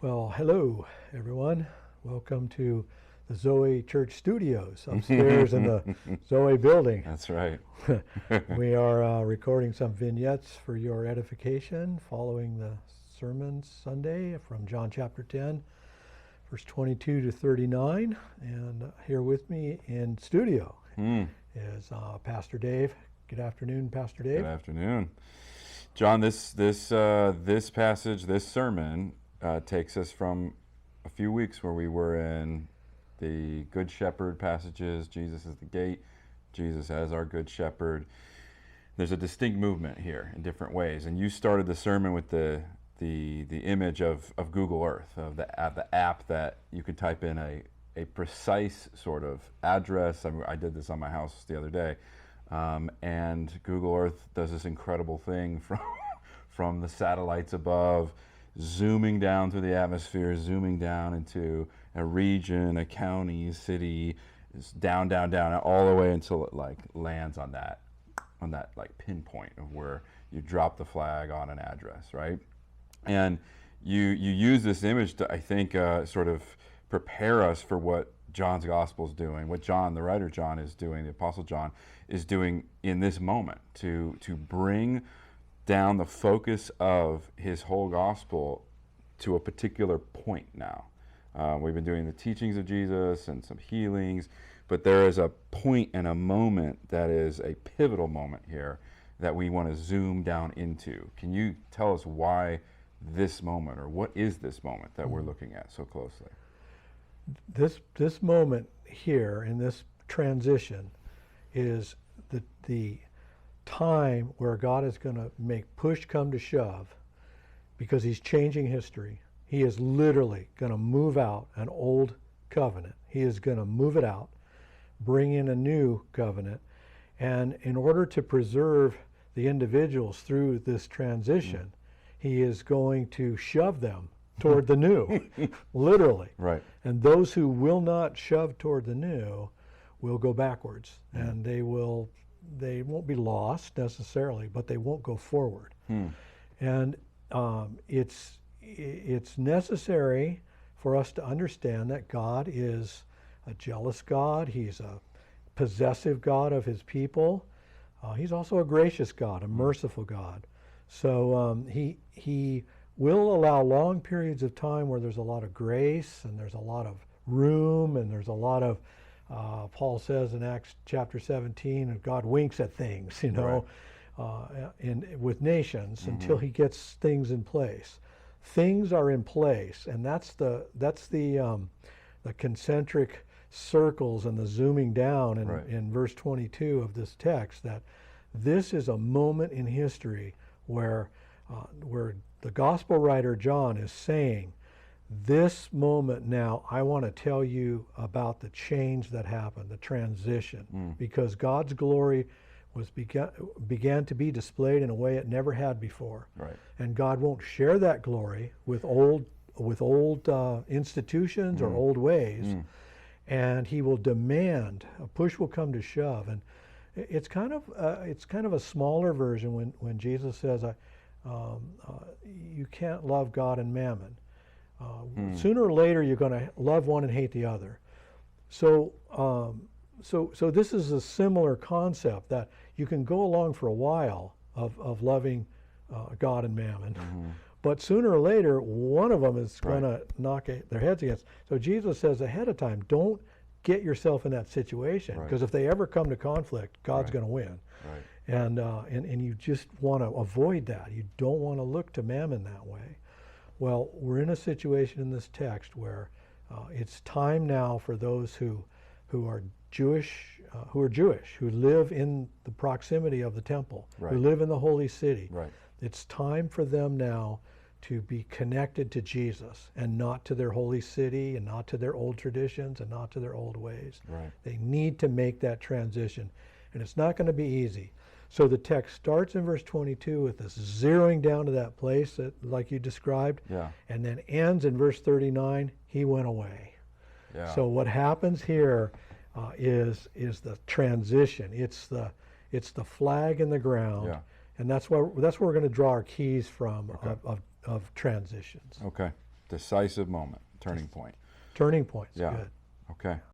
Well, hello, everyone. Welcome to the Zoe Church Studios upstairs in the Zoe building. That's right. We are recording some vignettes for your edification following the sermon Sunday from John chapter 10, verse 22 to 39. And here with me in studio is Pastor Dave. Good afternoon, Pastor Dave. Good afternoon. John, this passage, this sermon, takes us from a few weeks where we were in the Good Shepherd passages. Jesus is the gate, Jesus as our Good Shepherd. There's a distinct movement here in different ways. And you started the sermon with the image of Google Earth, of the app that you could type in a precise sort of address. I did this on my house the other day. And Google Earth does this incredible thing from the satellites above, zooming down through the atmosphere, zooming down into a region, a county, city, down, all the way until it lands on that pinpoint of where you drop the flag on an address, right? And you use this image to, I think, sort of prepare us for what John's gospel is doing, what John, the writer John, is doing, the Apostle John is doing in this moment to bring down the focus of his whole gospel to a particular point now. We've been doing the teachings of Jesus and some healings, but there is a point and a moment that is a pivotal moment here that we want to zoom down into. Can you tell us why this moment, or what is this moment that we're looking at so closely? This moment here in this transition is the time where God is going to make push come to shove, because he's changing history. He is literally going to move out an old covenant. He is going to move it out, bring in a new covenant, and in order to preserve the individuals through this transition, he is going to shove them toward the new, literally. Right. And those who will not shove toward the new will go backwards, and they won't be lost necessarily, but they won't go forward. And it's necessary for us to understand that God is a jealous God. He's a possessive God of his people. He's also a gracious God, a merciful God. So he will allow long periods of time where there's a lot of grace and there's a lot of room and there's a lot of, Paul says in Acts chapter 17, and God winks at things, with nations until he gets things in place. Things are in place, and that's the concentric circles and the zooming down in verse 22 of this text, that this is a moment in history where the gospel writer John is saying, this moment now, I want to tell you about the change that happened, the transition, because God's glory began to be displayed in a way it never had before. Right. And God won't share that glory with old institutions or old ways, and he will demand, a push will come to shove. And it's kind of a smaller version when Jesus says, you can't love God and mammon. Sooner or later, you're going to love one and hate the other. So this is a similar concept, that you can go along for a while of loving God and mammon, but sooner or later, one of them is going to knock their heads against. So Jesus says ahead of time, don't get yourself in that situation, because if they ever come to conflict, God's going to win. Right. And you just want to avoid that. You don't want to look to mammon that way. Well, we're in a situation in this text where it's time now for those who are Jewish, who live in the proximity of the temple, who live in the holy city. Right. It's time for them now to be connected to Jesus, and not to their holy city, and not to their old traditions, and not to their old ways. Right. They need to make that transition, and it's not going to be easy. So the text starts in verse 22 with this zeroing down to that place that, like you described, and then ends in verse 39, he went away. Yeah. So what happens here is the transition. It's the flag in the ground, and that's where we're going to draw our keys from of transitions. Okay. decisive moment, turning point. Turning points. Yeah. Good. Okay.